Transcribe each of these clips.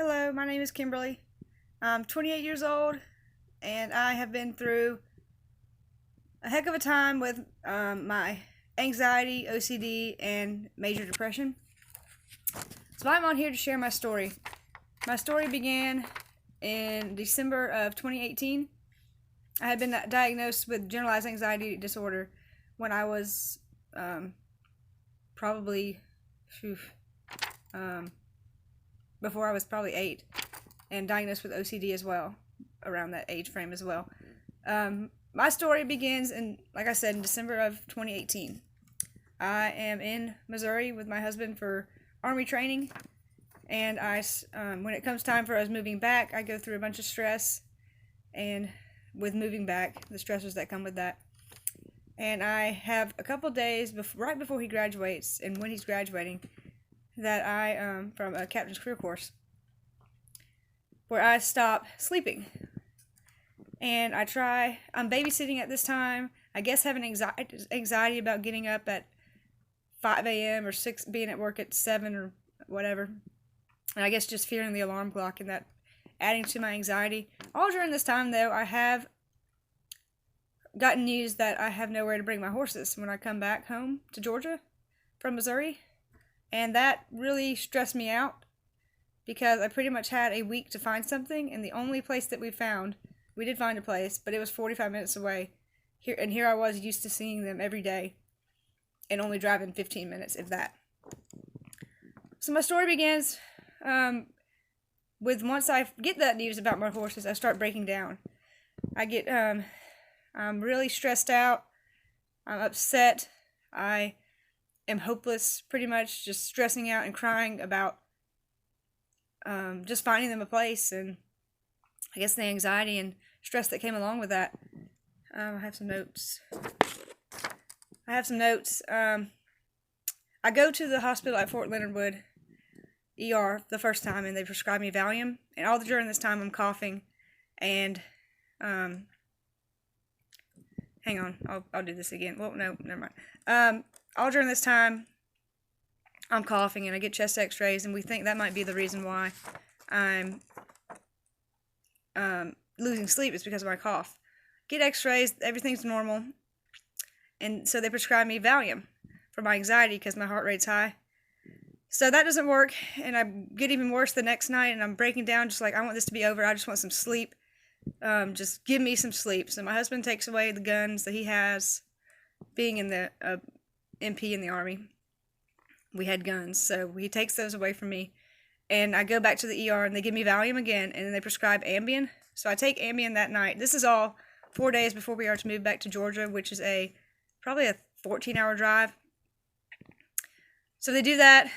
Hello, my name is Kimberly. I'm 28 years old and I have been through a heck of a time with my anxiety, OCD, and major depression. So I'm on here to share my story. My story began in December of 2018. I had been diagnosed with generalized anxiety disorder when I was probably before I was probably 8, and diagnosed with OCD as well, around that age frame as well. My story begins in, like I said, in December of 2018. I am in Missouri with my husband for Army training, and when it comes time for us moving back, I go through a bunch of stress, and with moving back, the stressors that come with that. And I have a couple days right before he graduates, and when he's graduating, that I from a captain's career course, where I stop sleeping. And I'm babysitting at this time. I guess having anxiety about getting up at 5 a.m. or 6, being at work at 7 or whatever. And I guess just fearing the alarm clock and that adding to my anxiety. All during this time, though, I have gotten news that I have nowhere to bring my horses when I come back home to Georgia from Missouri. And that really stressed me out because I pretty much had a week to find something, and the only place that we did find a place, but it was 45 minutes away. Here I was used to seeing them every day and only driving 15 minutes, if that. So my story begins with, once I get that news about my horses, I start breaking down. I'm really stressed out. I'm upset. I am hopeless, pretty much just stressing out and crying about just finding them a place, and I guess the anxiety and stress that came along with that. I have some notes. I go to the hospital at Fort Leonard Wood ER the first time, and they prescribed me Valium, and all during this time I'm coughing, and hang on, I'll do this again. Well, no, never mind. All during this time, I'm coughing, and I get chest x-rays, and we think that might be the reason why I'm losing sleep, is because of my cough. Get x-rays, everything's normal, and so they prescribe me Valium for my anxiety because my heart rate's high. So that doesn't work, and I get even worse the next night, and I'm breaking down, just like, I want this to be over, I just want some sleep. Just give me some sleep. So my husband takes away the guns that he has, being in the MP in the Army. We had guns, so he takes those away from me, and I go back to the ER, and they give me Valium again, and then they prescribe Ambien. So I take Ambien that night. This is all 4 days before we are to move back to Georgia, which is probably a 14-hour drive. So they do that.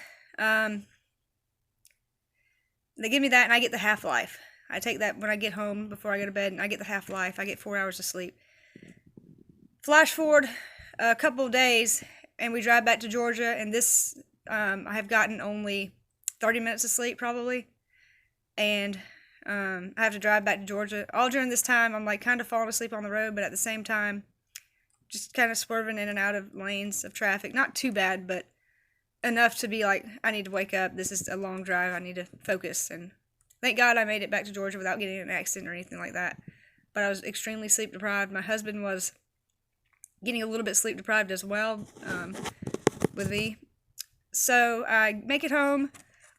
They give me that, and I get the Half-Life. I take that when I get home before I go to bed, and I get the Half-Life. I get 4 hours of sleep. Flash forward a couple of days, and we drive back to Georgia, and this, I have gotten only 30 minutes of sleep, probably, and I have to drive back to Georgia. All during this time, I'm like kind of falling asleep on the road, but at the same time, just kind of swerving in and out of lanes of traffic. Not too bad, but enough to be like, I need to wake up. This is a long drive. I need to focus, and thank God I made it back to Georgia without getting in an accident or anything like that. But I was extremely sleep deprived. My husband was getting a little bit sleep deprived as well, with me. So I make it home.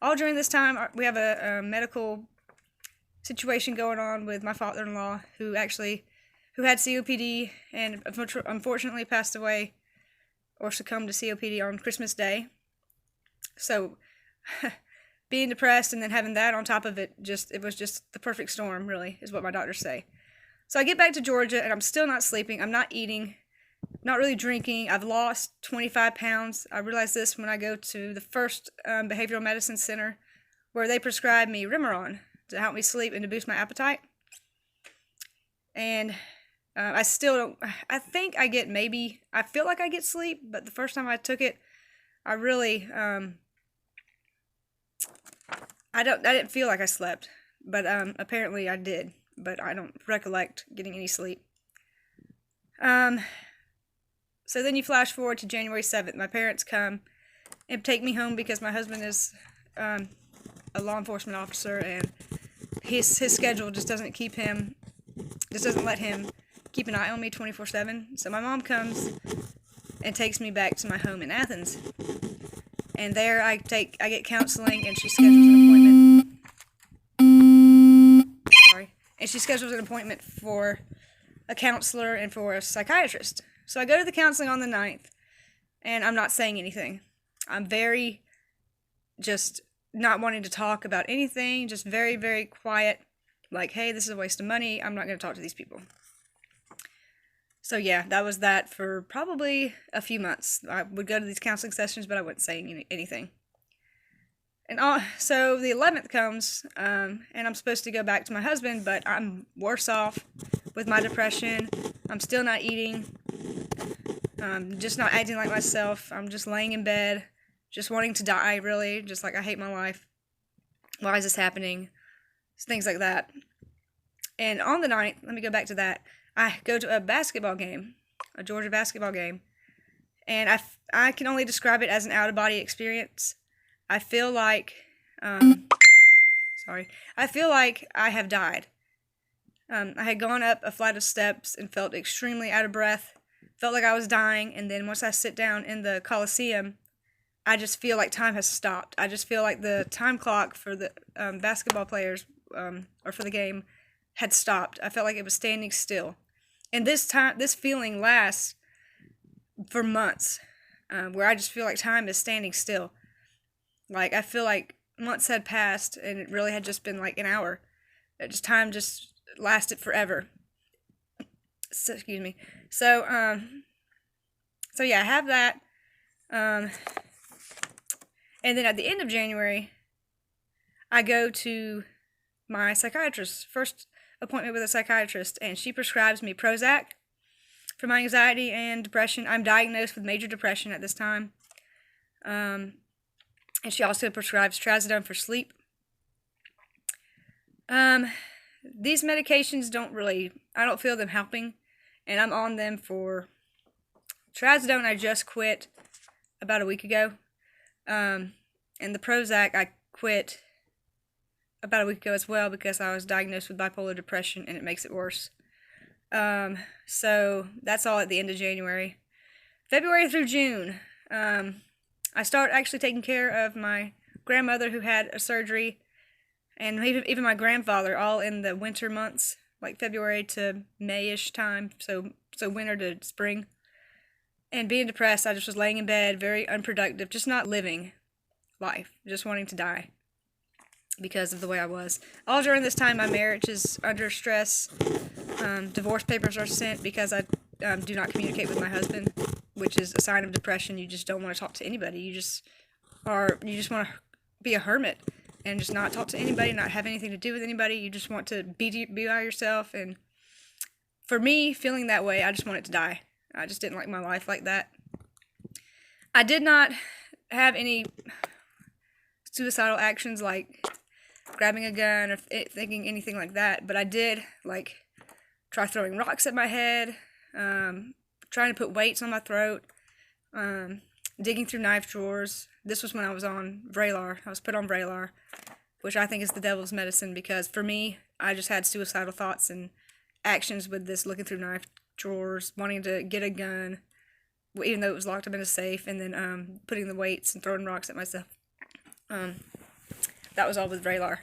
All during this time, we have a medical situation going on with my father-in-law, who had COPD and unfortunately passed away or succumbed to COPD on Christmas Day. So being depressed and then having that on top of it, it was just the perfect storm, really, is what my doctors say. So I get back to Georgia, and I'm still not sleeping. I'm not eating, not really drinking. I've lost 25 pounds. I realized this when I go to the first behavioral medicine center, where they prescribe me Remeron to help me sleep and to boost my appetite. And I still don't, I think I get I feel like I get sleep, but the first time I took it, I really, I didn't feel like I slept, but apparently I did, but I don't recollect getting any sleep. So then you flash forward to January 7th. My parents come and take me home because my husband is a law enforcement officer, and his schedule just doesn't let him keep an eye on me 24/7. So my mom comes and takes me back to my home in Athens, and there I get counseling, and she schedules an appointment. Sorry, and she schedules an appointment for a counselor and for a psychiatrist. So I go to the counseling on the 9th, and I'm not saying anything. I'm very just not wanting to talk about anything, just very, very quiet, like, hey, this is a waste of money, I'm not going to talk to these people. So yeah, that was that for probably a few months. I would go to these counseling sessions, but I wasn't saying anything. And so the 11th comes, and I'm supposed to go back to my husband, but I'm worse off with my depression. I'm still not eating. Just not acting like myself. I'm just laying in bed, just wanting to die, really. Just like, I hate my life. Why is this happening? Things like that. And on the 9th, let me go back to that. I go to a basketball game, a Georgia basketball game, and I can only describe it as an out-of-body experience. I feel like, I feel like I have died. I had gone up a flight of steps and felt extremely out of breath, felt like I was dying, and then once I sit down in the Coliseum, I just feel like time has stopped. I just feel like the time clock for the basketball players, or for the game, had stopped. I felt like it was standing still. And this feeling lasts for months, where I just feel like time is standing still. Like, I feel like months had passed, and it really had just been like an hour. Time just lasted forever. So, excuse me. So yeah, I have that. And then at the end of January, I go to my psychiatrist, first appointment with a psychiatrist, and she prescribes me Prozac for my anxiety and depression. I'm diagnosed with major depression at this time. And she also prescribes Trazodone for sleep. These medications I don't feel them helping, and I'm on them for Trazodone. I just quit about a week ago. And the Prozac I quit about a week ago as well, because I was diagnosed with bipolar depression, and it makes it worse. So that's all at the end of January. February through June, I start actually taking care of my grandmother who had a surgery, and even my grandfather, all in the winter months, like February to May-ish time, so winter to spring. And being depressed, I just was laying in bed, very unproductive, just not living life, just wanting to die because of the way I was. All during this time, my marriage is under stress. Divorce papers are sent because I do not communicate with my husband, which is a sign of depression. You just don't want to talk to anybody. You just want to be a hermit and just not talk to anybody, not have anything to do with anybody. You just want to be by yourself. And for me, feeling that way, I just wanted to die. I just didn't like my life like that. I did not have any suicidal actions like grabbing a gun or thinking anything like that, but I did try throwing rocks at my head, trying to put weights on my throat, digging through knife drawers. This was when I was on Vraylar. I was put on Vraylar, which I think is the devil's medicine, because for me, I just had suicidal thoughts and actions with this looking through knife drawers, wanting to get a gun, even though it was locked up in a safe, and then putting the weights and throwing rocks at myself. That was all with Vraylar.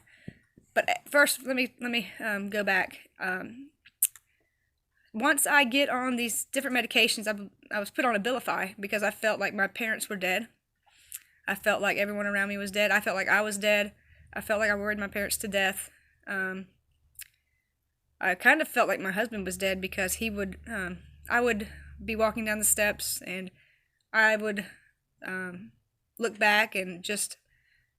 But first, let me go back. Once I get on these different medications, I was put on Abilify because I felt like my parents were dead. I felt like everyone around me was dead. I felt like I was dead. I felt like I worried my parents to death. I kind of felt like my husband was dead because I would be walking down the steps, and I would look back and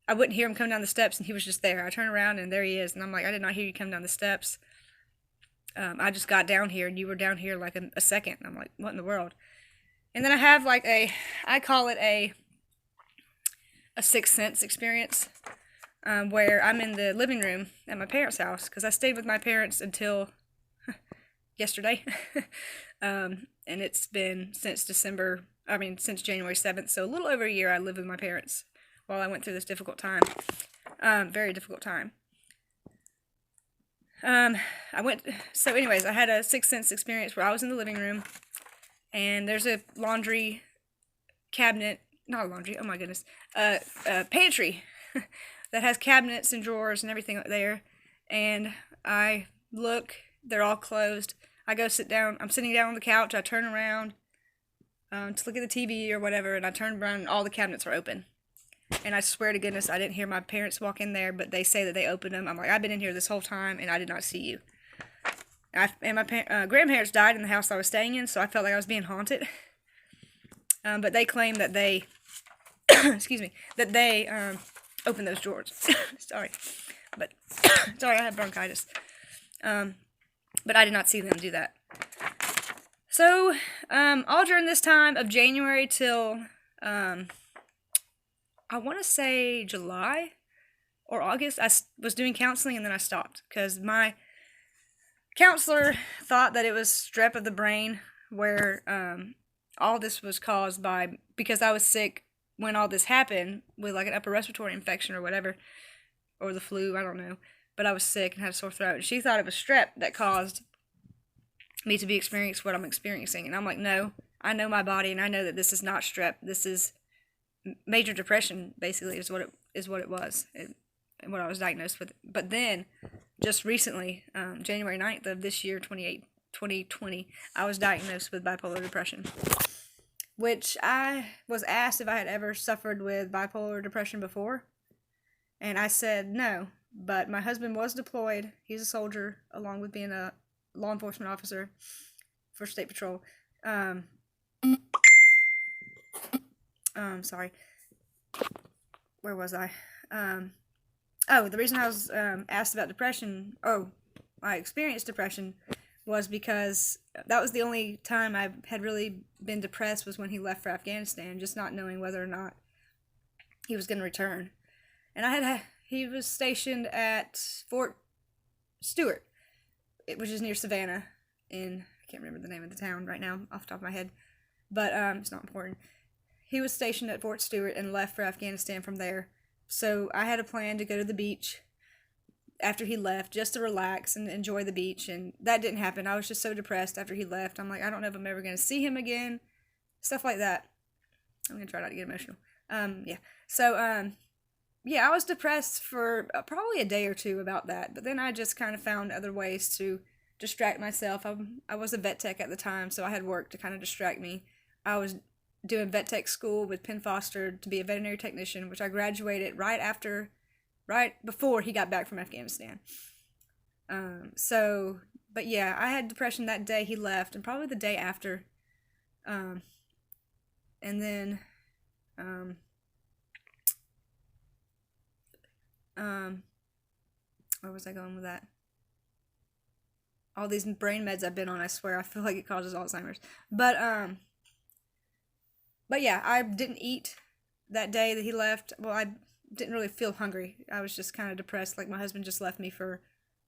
I wouldn't hear him come down the steps, and he was just there. I turn around, and there he is, and I'm like, I did not hear you come down the steps. I just got down here, and you were down here like a second. And I'm like, what in the world? And then I have I call it a sixth sense experience, where I'm in the living room at my parents' house, because I stayed with my parents until yesterday. And it's been since January 7th, so a little over a year I lived with my parents while I went through this difficult time. Very difficult time. So anyways, I had a Sixth Sense experience where I was in the living room, and there's a laundry cabinet, not a laundry, oh my goodness, pantry that has cabinets and drawers and everything there, and I look, they're all closed. I go sit down, I'm sitting down on the couch, I turn around to look at the TV or whatever, and I turn around and all the cabinets are open. And I swear to goodness, I didn't hear my parents walk in there, but they say that they opened them. I'm like, I've been in here this whole time, and I did not see you. And my grandparents died in the house I was staying in, so I felt like I was being haunted. But they claim that they, excuse me, that they opened those drawers. Sorry. But, sorry, I have bronchitis. But I did not see them do that. So, all during this time of January till, I want to say July or August, I was doing counseling and then I stopped because my counselor thought that it was strep of the brain, where all this was caused by, because I was sick when all this happened with like an upper respiratory infection or whatever, or the flu, I don't know, but I was sick and had a sore throat, and she thought it was strep that caused me to be experiencing what I'm experiencing. And I'm like, no, I know my body, and I know that this is not strep. This is major depression, basically, is what it was, and what I was diagnosed with. But then, just recently, January 9th of this year, 2020, I was diagnosed with bipolar depression, which I was asked if I had ever suffered with bipolar depression before, and I said no, but my husband was deployed. He's a soldier, along with being a law enforcement officer for State Patrol. Sorry. Where was I? The reason I was asked about depression, I experienced depression, was because that was the only time I had really been depressed, was when he left for Afghanistan, just not knowing whether or not he was going to return. And he was stationed at Fort Stewart, which is near Savannah, I can't remember the name of the town right now off the top of my head, but it's not important. He was stationed at Fort Stewart and left for Afghanistan from there. So I had a plan to go to the beach after he left, just to relax and enjoy the beach, and that didn't happen. I was just so depressed after he left. I'm like, I don't know if I'm ever going to see him again. Stuff like that. I'm going to try not to get emotional. So, I was depressed for probably a day or two about that, but then I just kind of found other ways to distract myself. I was a vet tech at the time, so I had work to kind of distract me. I was doing vet tech school with Penn Foster to be a veterinary technician, which I graduated right before he got back from Afghanistan. But yeah, I had depression that day he left, and probably the day after. And then, where was I going with that? All these brain meds I've been on, I swear, I feel like it causes Alzheimer's. But yeah, I didn't eat that day that he left. Well, I didn't really feel hungry. I was just kind of depressed, like my husband just left me for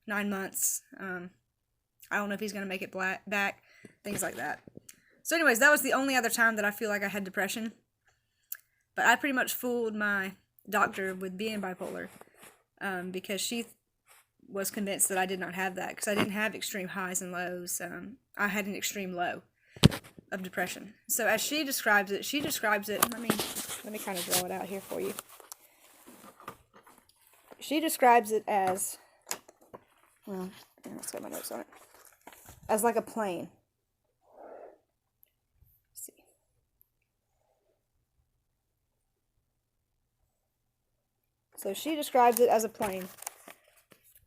9 months. I don't know if he's going to make it back, things like that. So anyways, that was the only other time that I feel like I had depression. But I pretty much fooled my doctor with being bipolar, because she was convinced that I did not have that, because I didn't have extreme highs and lows. I had an extreme low of depression. So as she describes it, let me kind of draw it out here for you. She describes it as, well, let's get my notes on it, as like a plane. Let's see. So she describes it as a plane.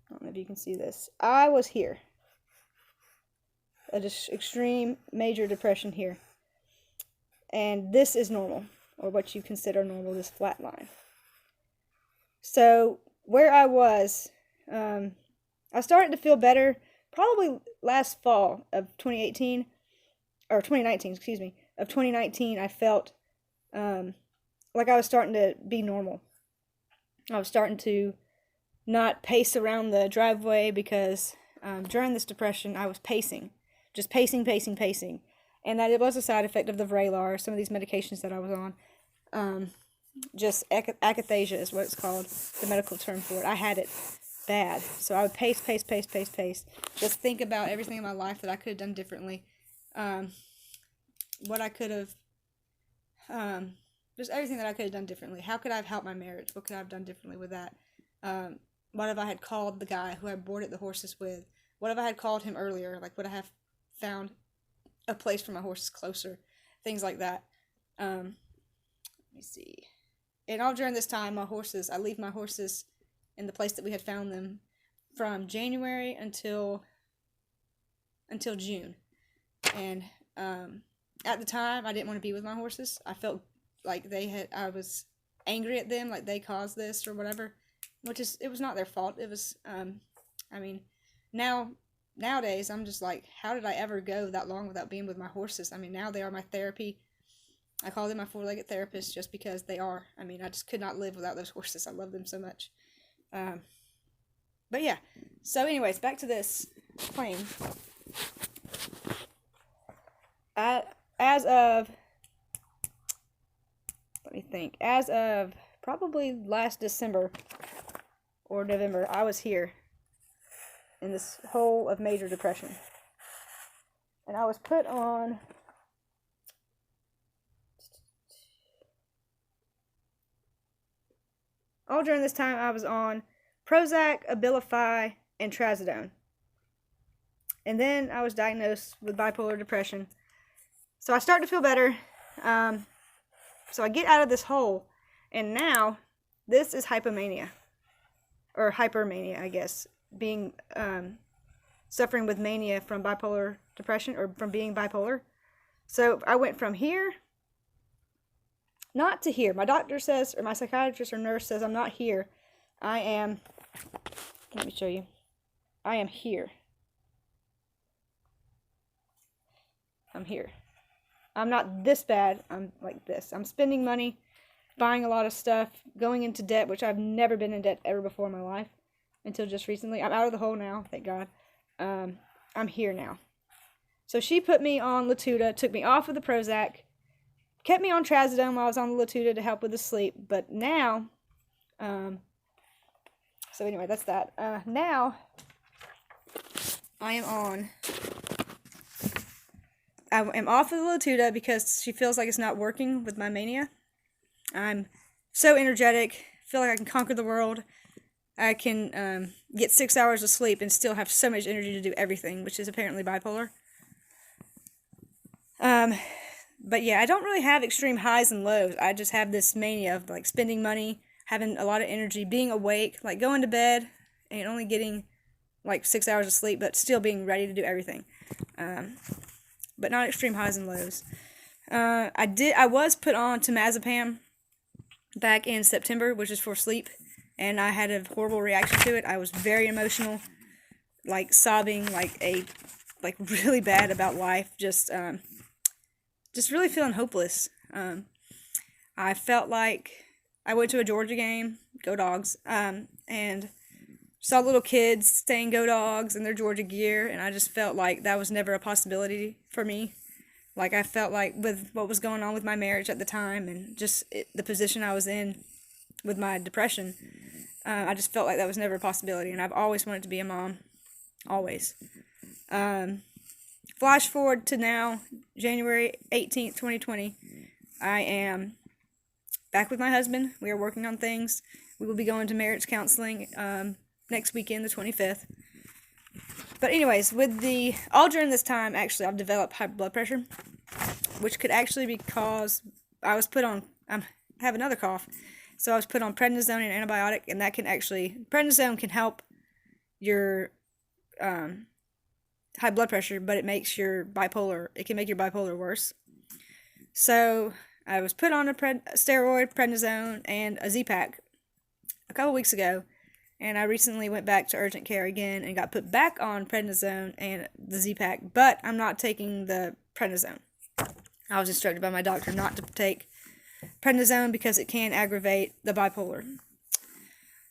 I don't know if you can see this. I was here. A extreme major depression here. And this is normal, or what you consider normal, this flat line. So where I was, I started to feel better probably last fall of 2018, or 2019, excuse me, of 2019. I felt like I was starting to be normal. I was starting to not pace around the driveway, because during this depression I was pacing. Just pacing, and that it was a side effect of the Vraylar, some of these medications that I was on. just akathisia is what it's called, the medical term for it. I had it bad. So I would pace. Just think about everything in my life that I could have done differently. What I could have, just everything that I could have done differently. How could I have helped my marriage? What could I have done differently with that? What if I had called the guy who I boarded the horses with? What if I had called him earlier? Like, would I have found a place for my horses closer? Things like that. Let me see. And all during this time, I leave my horses in the place that we had found them from January until June. And at the time, I didn't want to be with my horses. I felt like I was angry at them, like they caused this or whatever, it was not their fault. It was, nowadays, I'm just like, how did I ever go that long without being with my horses? I mean, now they are my therapy. I call them my four-legged therapist just because they are. I mean, I just could not live without those horses. I love them so much. But yeah. So anyways, back to this claim. As of probably last December or November, I was here in this hole of major depression. And I was put on all during this time I was on Prozac, Abilify, and Trazodone. And then I was diagnosed with bipolar depression. So I start to feel better. So I get out of this hole. And now, this is hypomania. Or hypermania, I guess. Suffering with mania from bipolar depression, or from being bipolar. So I went from here, not to here. My doctor says, or my psychiatrist or nurse says, I'm not here. I am, let me show you. I am here. I'm here. I'm not this bad. I'm like this. I'm spending money, buying a lot of stuff, going into debt, which I've never been in debt ever before in my life until just recently. I'm out of the hole now, thank God. I'm here now. So she put me on Latuda, took me off of the Prozac, kept me on Trazodone while I was on the Latuda to help with the sleep. But now, so anyway, that's that. Now, I am off of the Latuda because she feels like it's not working with my mania. I'm so energetic, feel like I can conquer the world. I can get 6 hours of sleep and still have so much energy to do everything, which is apparently bipolar. But yeah, I don't really have extreme highs and lows. I just have this mania of like spending money, having a lot of energy, being awake, like going to bed and only getting like 6 hours of sleep, but still being ready to do everything. But not extreme highs and lows. I was put on temazepam back in September, which is for sleep, and I had a horrible reaction to it. I was very emotional, like sobbing, like really bad about life, just really feeling hopeless. I felt like I went to a Georgia game, go Dogs, and saw little kids saying go Dogs in their Georgia gear, and I just felt like that was never a possibility for me. Like, I felt like with what was going on with my marriage at the time and just the position I was in with my depression, I just felt like that was never a possibility, and I've always wanted to be a mom. Always. Flash forward to now, January 18th, 2020. I am back with my husband. We are working on things. We will be going to marriage counseling next weekend, the 25th. But anyways, all during this time, actually, I've developed high blood pressure, which could actually be caused, I have another cough, so I was put on prednisone and antibiotic, and that can actually, prednisone can help your high blood pressure, but it can make your bipolar worse. So I was put on a steroid, prednisone, and a Z-Pak a couple weeks ago, and I recently went back to urgent care again and got put back on prednisone and the Z-Pak, but I'm not taking the prednisone. I was instructed by my doctor not to take prednisone because it can aggravate the bipolar.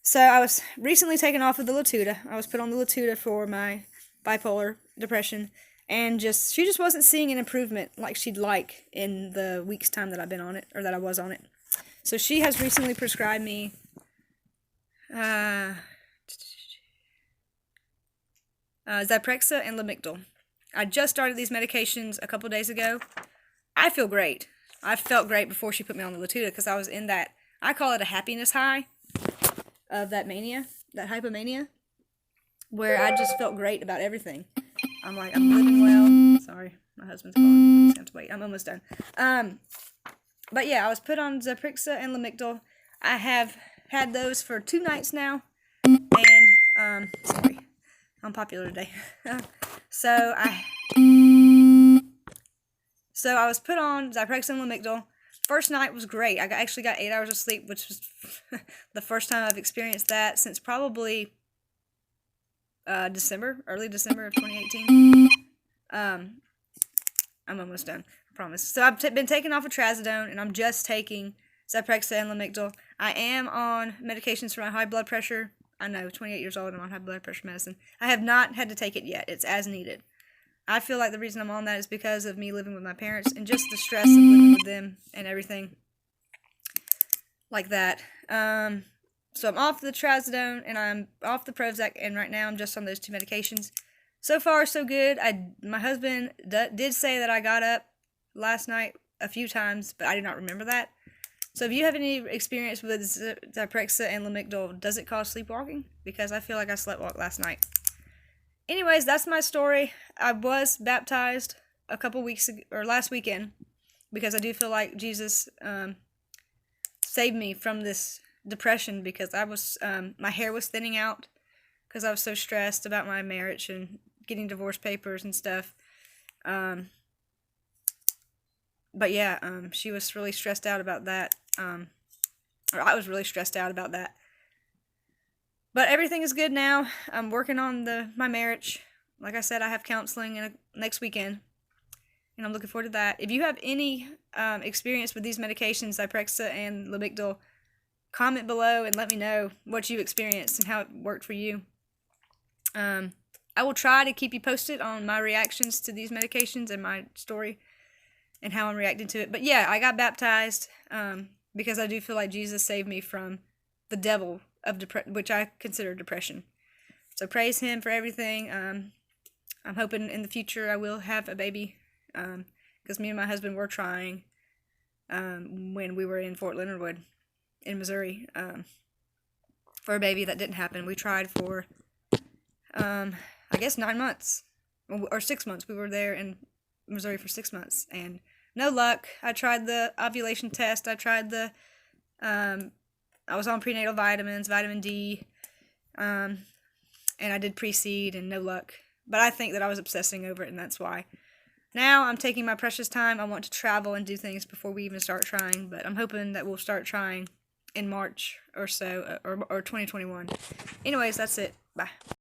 So I was recently taken off of the Latuda. I was put on the Latuda for my bipolar depression, and she just wasn't seeing an improvement like she'd like in the week's time that I've been on it, or that I was on it. So she has recently prescribed me Zyprexa and Lamictal. I just started these medications a couple days ago. I feel great. I felt great before she put me on the Latuda because I was in that, I call it a happiness high of that mania, that hypomania, where I just felt great about everything. I'm like, I'm living well. Sorry, my husband's calling. He's going to wait. I'm almost done. But yeah, I was put on Zyprexa and Lamictal. I have had those for 2 nights now. And, sorry, I'm popular today. So I was put on Zyprexa and Lamictal. First night was great. I actually got 8 hours of sleep, which was the first time I've experienced that since probably early December of 2018. I'm almost done, I promise. So I've been taking off of Trazodone, and I'm just taking Zyprexa and Lamictal. I am on medications for my high blood pressure. I know, 28 years old, I'm on high blood pressure medicine. I have not had to take it yet. It's as needed. I feel like the reason I'm on that is because of me living with my parents and just the stress of living with them and everything like that. So I'm off the Trazodone and I'm off the Prozac, and right now I'm just on those 2 medications. So far, so good. My husband did say that I got up last night a few times, but I do not remember that. So if you have any experience with Zyprexa and Lamictal, does it cause sleepwalking? Because I feel like I sleptwalked last night. Anyways, that's my story. I was baptized a couple weeks ago, or last weekend, because I do feel like Jesus saved me from this depression, because I was my hair was thinning out because I was so stressed about my marriage and getting divorce papers and stuff. But yeah, she was really stressed out about that. Or I was really stressed out about that. But everything is good now. I'm working on my marriage. Like I said, I have counseling next weekend, and I'm looking forward to that. If you have any experience with these medications, Zyprexa and Lamictal, comment below and let me know what you experienced and how it worked for you. I will try to keep you posted on my reactions to these medications and my story and how I'm reacting to it. But yeah, I got baptized because I do feel like Jesus saved me from the devil of which I consider depression. So praise him for everything. I'm hoping in the future I will have a baby, because me and my husband were trying when we were in Fort Leonard Wood in Missouri for a baby. That didn't happen. We tried for I guess 9 months or 6 months. We were there in Missouri for 6 months and no luck. I tried the ovulation test. I tried I was on prenatal vitamins, vitamin D, and I did pre-seed and no luck. But I think that I was obsessing over it, and that's why. Now I'm taking my precious time. I want to travel and do things before we even start trying, but I'm hoping that we'll start trying in March or so, or 2021. Anyways, that's it. Bye.